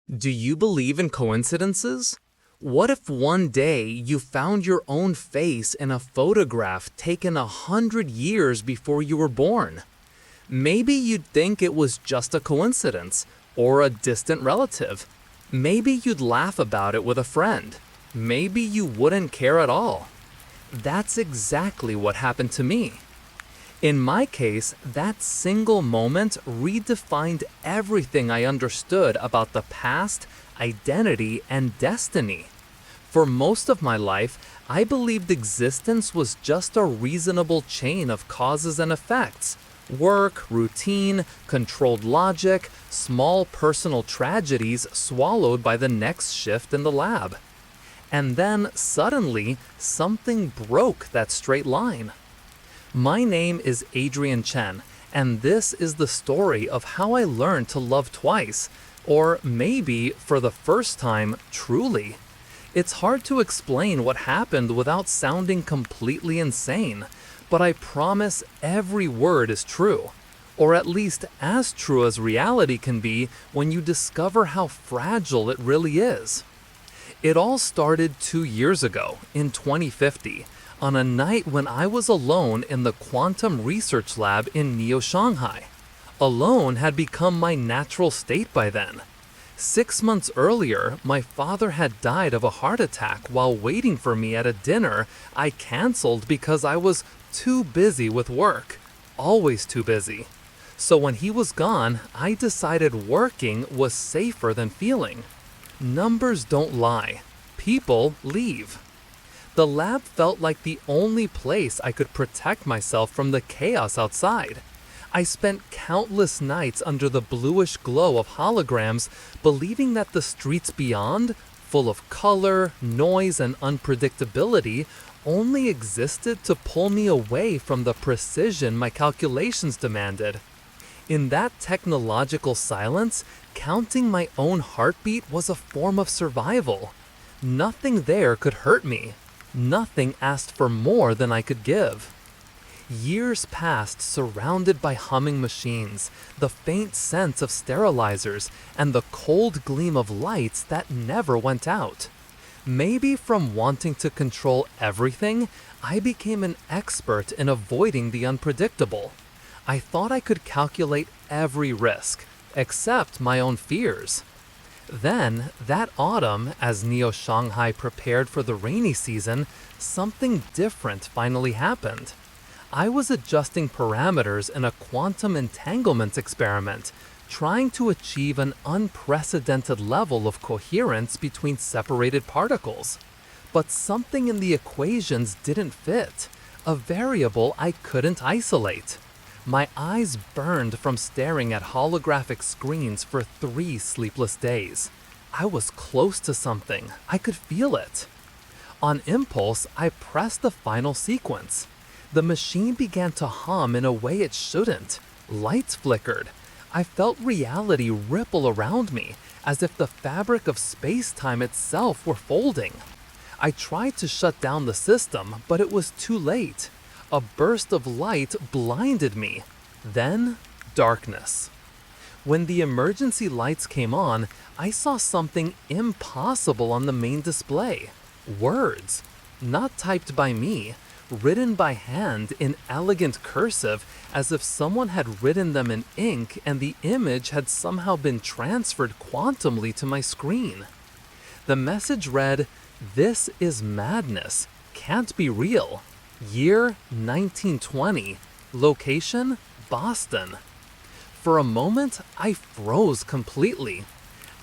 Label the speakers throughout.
Speaker 1: Do you believe in coincidences? What if one day you found your own face in a photograph taken 100 years before you were born? Maybe you'd think it was just a coincidence or a distant relative. Maybe you'd laugh about it with a friend. Maybe you wouldn't care at all. That's exactly what happened to me. In my case, that single moment redefined everything I understood about the past, identity, and destiny. For most of my life, I believed existence was just a reasonable chain of causes and effects. Work, routine, controlled logic, small personal tragedies swallowed by the next shift in the lab. And then, suddenly, something broke that straight line. My name is Adrian Chen, and this is the story of how I learned to love twice, or maybe for the first time, truly. It's hard to explain what happened without sounding completely insane, but I promise every word is true, or at least as true as reality can be when you discover how fragile it really is. It all started 2 years ago, in 2050, on a night when I was alone in the quantum research lab in Shanghai. Alone had become my natural state by then. 6 months earlier, my father had died of a heart attack while waiting for me at a dinner I canceled because I was too busy with work. Always too busy. So when he was gone, I decided working was safer than feeling. Numbers don't lie. People leave. The lab felt like the only place I could protect myself from the chaos outside. I spent countless nights under the bluish glow of holograms, believing that the streets beyond, full of color, noise, and unpredictability, only existed to pull me away from the precision my calculations demanded. In that technological silence, counting my own heartbeat was a form of survival. Nothing there could hurt me. Nothing asked for more than I could give. Years passed surrounded by humming machines, the faint scent of sterilizers, and the cold gleam of lights that never went out. Maybe from wanting to control everything, I became an expert in avoiding the unpredictable. I thought I could calculate every risk, except my own fears. Then, that autumn, as Shanghai prepared for the rainy season, something different finally happened. I was adjusting parameters in a quantum entanglement experiment, trying to achieve an unprecedented level of coherence between separated particles. But something in the equations didn't fit, a variable I couldn't isolate. My eyes burned from staring at holographic screens for 3 sleepless days. I was close to something. I could feel it. On impulse, I pressed the final sequence. The machine began to hum in a way it shouldn't. Lights flickered. I felt reality ripple around me, as if the fabric of space-time itself were folding. I tried to shut down the system, but it was too late. A burst of light blinded me. Then, darkness. When the emergency lights came on, I saw something impossible on the main display. Words. Not typed by me, written by hand in elegant cursive as if someone had written them in ink and the image had somehow been transferred quantumly to my screen. The message read, "This is madness. Can't be real. Year 1920. Location, Boston." For a moment, I froze completely.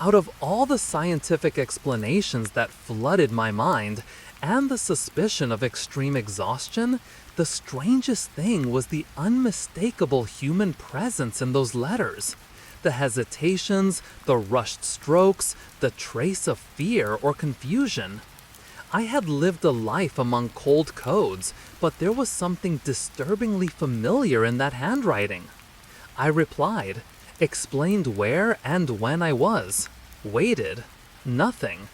Speaker 1: Out of all the scientific explanations that flooded my mind, and the suspicion of extreme exhaustion, the strangest thing was the unmistakable human presence in those letters. The hesitations, the rushed strokes, the trace of fear or confusion. I had lived a life among cold codes, but there was something disturbingly familiar in that handwriting. I replied, explained where and when I was, waited, nothing,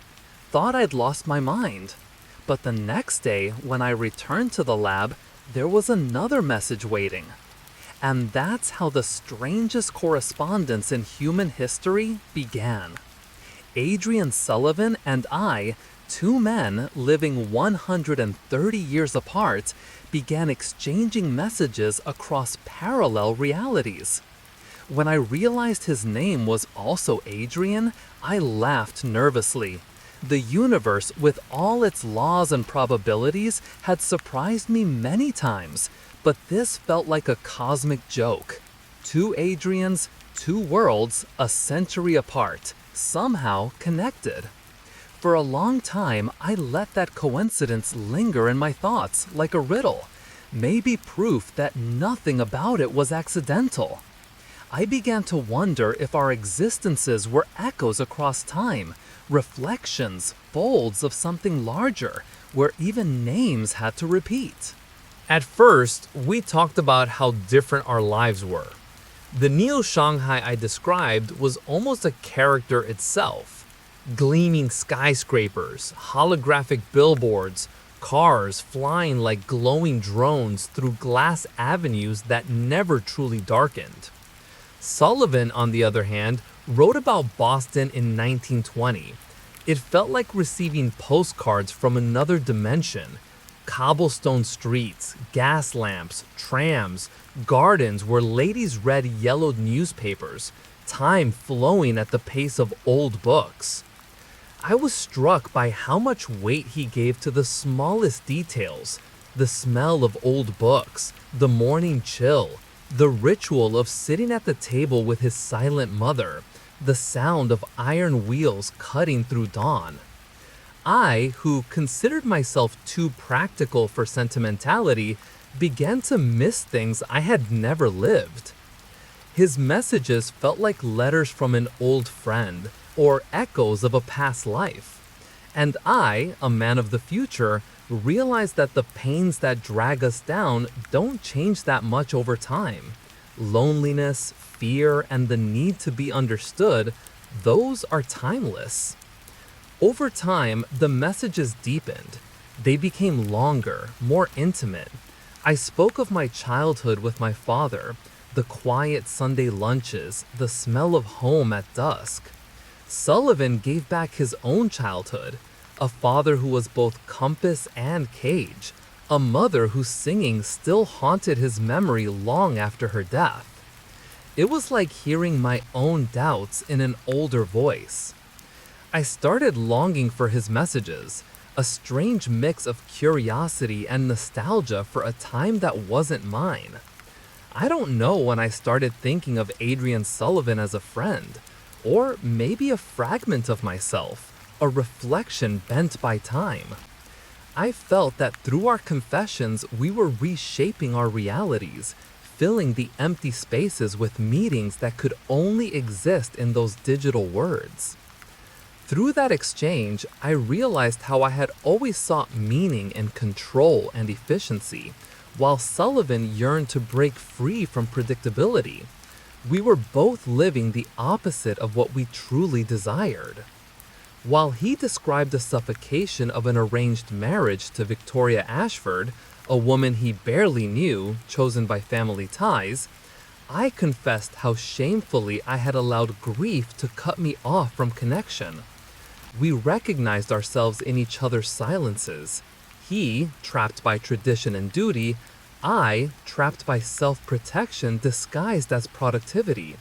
Speaker 1: thought I'd lost my mind. But the next day, when I returned to the lab, there was another message waiting. And that's how the strangest correspondence in human history began. Adrian Sullivan and I, two men living 130 years apart, began exchanging messages across parallel realities. When I realized his name was also Adrian, I laughed nervously. The universe, with all its laws and probabilities, had surprised me many times, but this felt like a cosmic joke. Two Adrians, two worlds, a century apart, somehow connected. For a long time, I let that coincidence linger in my thoughts like a riddle, maybe proof that nothing about it was accidental. I began to wonder if our existences were echoes across time, reflections, folds of something larger, where even names had to repeat. At first, we talked about how different our lives were. The Neo-Shanghai I described was almost a character itself. Gleaming skyscrapers, holographic billboards, cars flying like glowing drones through glass avenues that never truly darkened. Sullivan, on the other hand, wrote about Boston in 1920. It felt like receiving postcards from another dimension. Cobblestone streets, gas lamps, trams, gardens where ladies read yellowed newspapers, time flowing at the pace of old books. I was struck by how much weight he gave to the smallest details, the smell of old books, the morning chill, the ritual of sitting at the table with his silent mother, the sound of iron wheels cutting through dawn. I, who considered myself too practical for sentimentality, began to miss things I had never lived. His messages felt like letters from an old friend, or echoes of a past life. And I, a man of the future, realized that the pains that drag us down don't change that much over time. Loneliness, fear, and the need to be understood, those are timeless. Over time, the messages deepened. They became longer, more intimate. I spoke of my childhood with my father, the quiet Sunday lunches, the smell of home at dusk. Sullivan gave back his own childhood, a father who was both compass and cage, a mother whose singing still haunted his memory long after her death. It was like hearing my own doubts in an older voice. I started longing for his messages, a strange mix of curiosity and nostalgia for a time that wasn't mine. I don't know when I started thinking of Adrian Sullivan as a friend, or maybe a fragment of myself, a reflection bent by time. I felt that through our confessions, we were reshaping our realities, filling the empty spaces with meanings that could only exist in those digital words. Through that exchange, I realized how I had always sought meaning in control and efficiency, while Sullivan yearned to break free from predictability. We were both living the opposite of what we truly desired. While he described the suffocation of an arranged marriage to Victoria Ashford, a woman he barely knew, chosen by family ties, I confessed how shamefully I had allowed grief to cut me off from connection. We recognized ourselves in each other's silences. He, trapped by tradition and duty, I, trapped by self-protection disguised as productivity.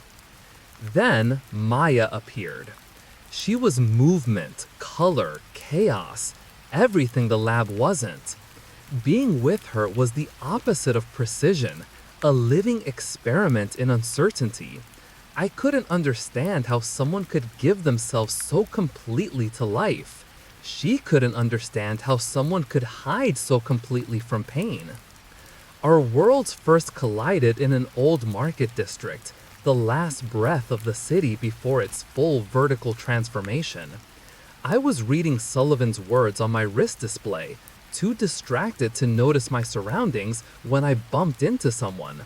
Speaker 1: Then Maya appeared. She was movement, color, chaos, everything the lab wasn't. Being with her was the opposite of precision, a living experiment in uncertainty. I couldn't understand how someone could give themselves so completely to life. She couldn't understand how someone could hide so completely from pain. Our worlds first collided in an old market district, the last breath of the city before its full vertical transformation. I was reading Sullivan's words on my wrist display, too distracted to notice my surroundings when I bumped into someone.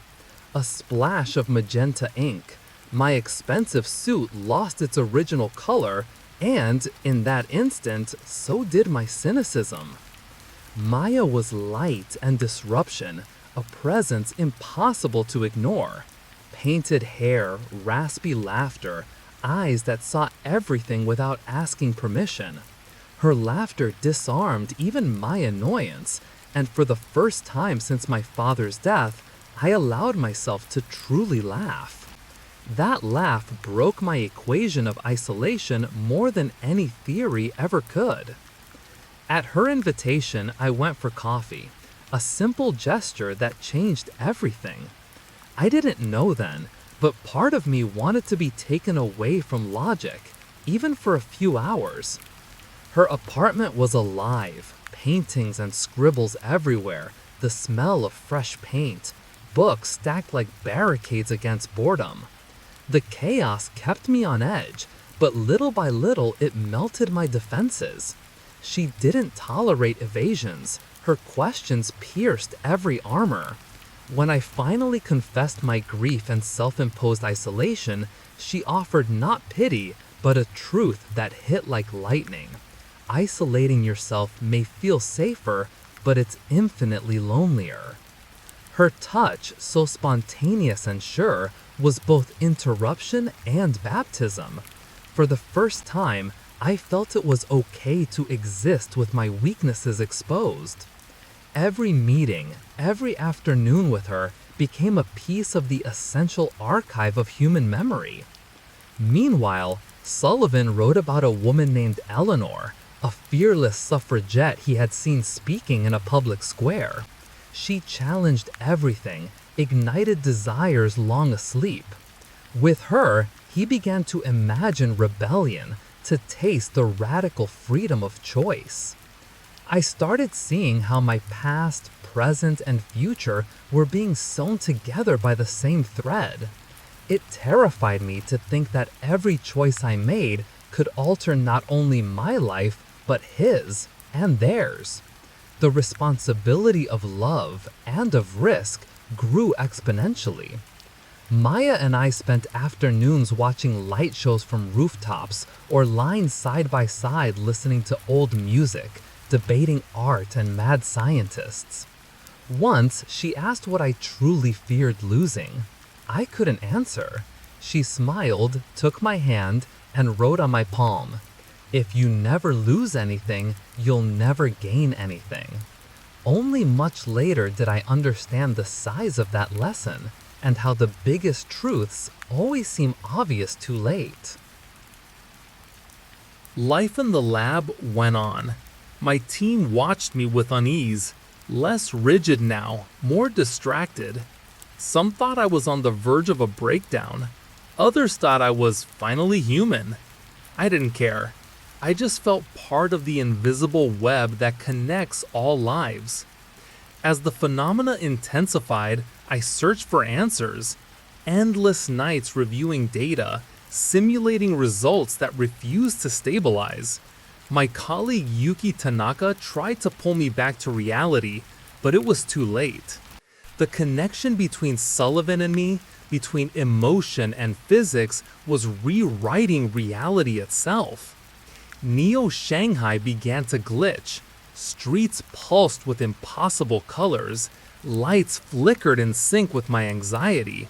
Speaker 1: A splash of magenta ink. My expensive suit lost its original color, and in that instant, so did my cynicism. Maya was light and disruption, a presence impossible to ignore. Painted hair, raspy laughter, eyes that saw everything without asking permission. Her laughter disarmed even my annoyance, and for the first time since my father's death, I allowed myself to truly laugh. That laugh broke my equation of isolation more than any theory ever could. At her invitation, I went for coffee, a simple gesture that changed everything. I didn't know then, but part of me wanted to be taken away from logic, even for a few hours. Her apartment was alive, paintings and scribbles everywhere, the smell of fresh paint, books stacked like barricades against boredom. The chaos kept me on edge, but little by little it melted my defenses. She didn't tolerate evasions. Her questions pierced every armor. When I finally confessed my grief and self-imposed isolation, she offered not pity, but a truth that hit like lightning. Isolating yourself may feel safer, but it's infinitely lonelier. Her touch, so spontaneous and sure, was both interruption and baptism. For the first time, I felt it was okay to exist with my weaknesses exposed. Every meeting, every afternoon with her became a piece of the essential archive of human memory. Meanwhile, Sullivan wrote about a woman named Eleanor, a fearless suffragette he had seen speaking in a public square. She challenged everything, ignited desires long asleep. With her, he began to imagine rebellion, to taste the radical freedom of choice. I started seeing how my past, present, and future were being sewn together by the same thread. It terrified me to think that every choice I made could alter not only my life, but his and theirs. The responsibility of love and of risk grew exponentially. Maya and I spent afternoons watching light shows from rooftops or lying side by side listening to old music, debating art and mad scientists. Once, she asked what I truly feared losing. I couldn't answer. She smiled, took my hand, and wrote on my palm, "If you never lose anything, you'll never gain anything." Only much later did I understand the size of that lesson and how the biggest truths always seem obvious too late. Life in the lab went on. My team watched me with unease, less rigid now, more distracted. Some thought I was on the verge of a breakdown. Others thought I was finally human. I didn't care. I just felt part of the invisible web that connects all lives. As the phenomena intensified, I searched for answers. Endless nights reviewing data, simulating results that refused to stabilize. My colleague Yuki Tanaka tried to pull me back to reality, but it was too late. The connection between Sullivan and me, between emotion and physics, was rewriting reality itself. Neo Shanghai began to glitch. Streets pulsed with impossible colors. Lights flickered in sync with my anxiety.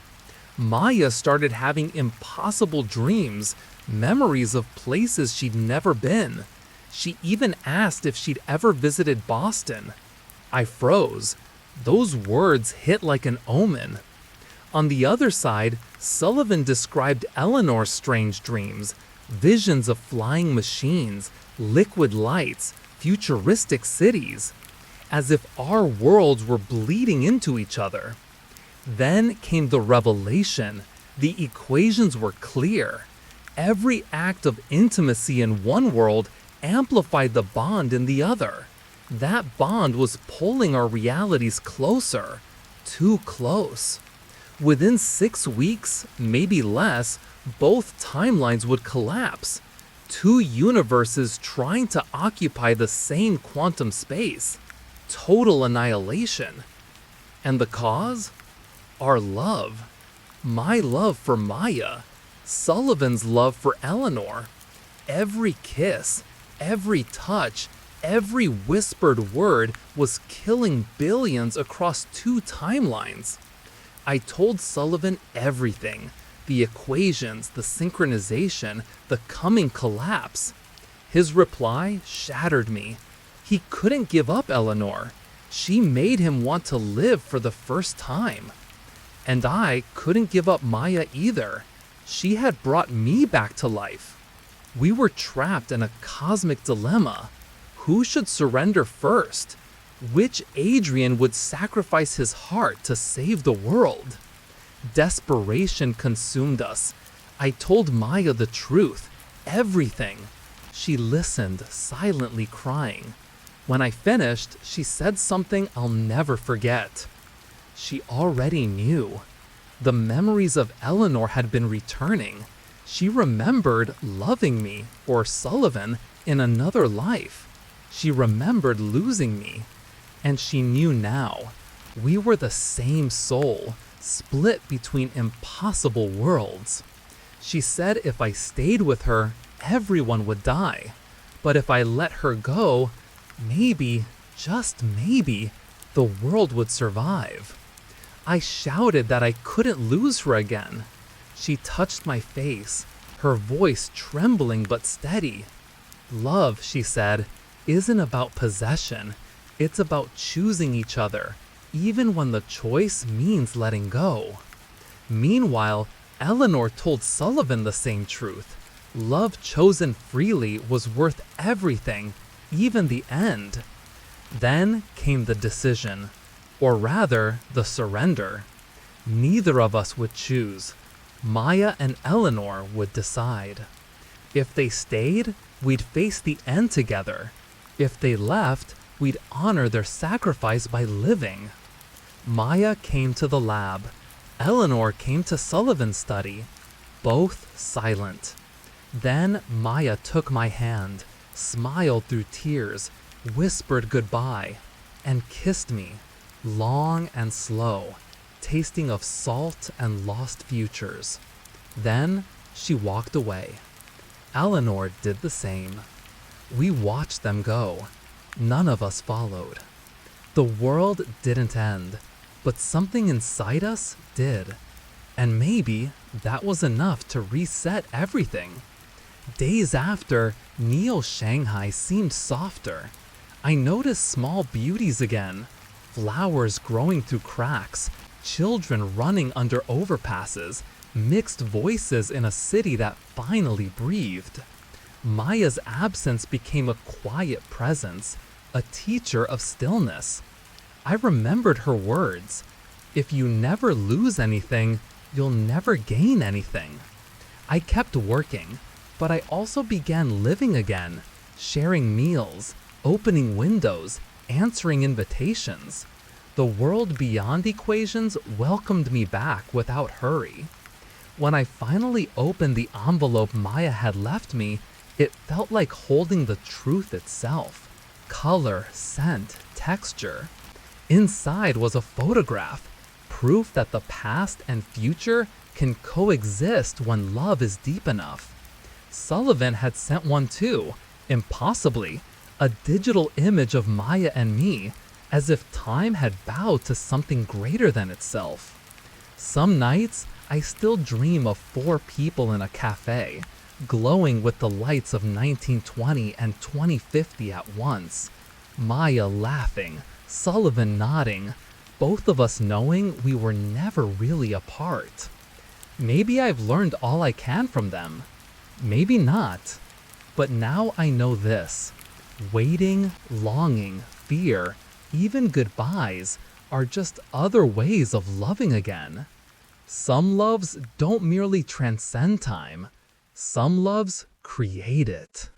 Speaker 1: Maya started having impossible dreams, memories of places she'd never been. She even asked if she'd ever visited Boston. I froze. Those words hit like an omen. On the other side, Sullivan described Eleanor's strange dreams, visions of flying machines, liquid lights, futuristic cities, as if our worlds were bleeding into each other. Then came the revelation. The equations were clear. Every act of intimacy in one world amplified the bond in the other. That bond was pulling our realities closer, too close. Within 6 weeks, maybe less, both timelines would collapse. Two universes trying to occupy the same quantum space. Total annihilation. And the cause? Our love. My love for Maya. Sullivan's love for Eleanor. Every kiss, every touch, every whispered word was killing billions across two timelines. I told Sullivan everything. The equations, the synchronization, the coming collapse. His reply shattered me. He couldn't give up Eleanor. She made him want to live for the first time. And I couldn't give up Maya either. She had brought me back to life. We were trapped in a cosmic dilemma. Who should surrender first? Which Adrian would sacrifice his heart to save the world? Desperation consumed us. I told Maya the truth, everything. She listened, silently crying. When I finished, she said something I'll never forget. She already knew. The memories of Eleanor had been returning. She remembered loving me, or Sullivan, in another life. She remembered losing me. And she knew now. We were the same soul, split between impossible worlds. She said if I stayed with her, everyone would die. But if I let her go, maybe, just maybe, the world would survive. I shouted that I couldn't lose her again. She touched my face, her voice trembling but steady. Love, she said, isn't about possession. It's about choosing each other, even when the choice means letting go. Meanwhile, Eleanor told Sullivan the same truth. Love chosen freely was worth everything, even the end. Then came the decision, or rather, the surrender. Neither of us would choose. Maya and Eleanor would decide. If they stayed, we'd face the end together. If they left, we'd honor their sacrifice by living. Maya came to the lab. Eleanor came to Sullivan's study. Both silent. Then Maya took my hand, smiled through tears, whispered goodbye, and kissed me, long and slow, tasting of salt and lost futures. Then she walked away. Eleanor did the same. We watched them go. None of us followed. The world didn't end, but something inside us did. And maybe that was enough to reset everything. Days after, Neo Shanghai seemed softer. I noticed small beauties again. Flowers growing through cracks, children running under overpasses, mixed voices in a city that finally breathed. Maya's absence became a quiet presence, a teacher of stillness. I remembered her words. If you never lose anything, you'll never gain anything. I kept working, but I also began living again, sharing meals, opening windows, answering invitations. The world beyond equations welcomed me back without hurry. When I finally opened the envelope Maya had left me, it felt like holding the truth itself. Color, scent, texture. Inside was a photograph, proof that the past and future can coexist when love is deep enough. Sullivan had sent one too, impossibly, a digital image of Maya and me, as if time had bowed to something greater than itself. Some nights, I still dream of 4 people in a cafe, glowing with the lights of 1920 and 2050 at once. Maya laughing, Sullivan nodding, both of us knowing we were never really apart. Maybe I've learned all I can from them. Maybe not. But now I know this. Waiting, longing, fear, even goodbyes are just other ways of loving again. Some loves don't merely transcend time. Some loves create it.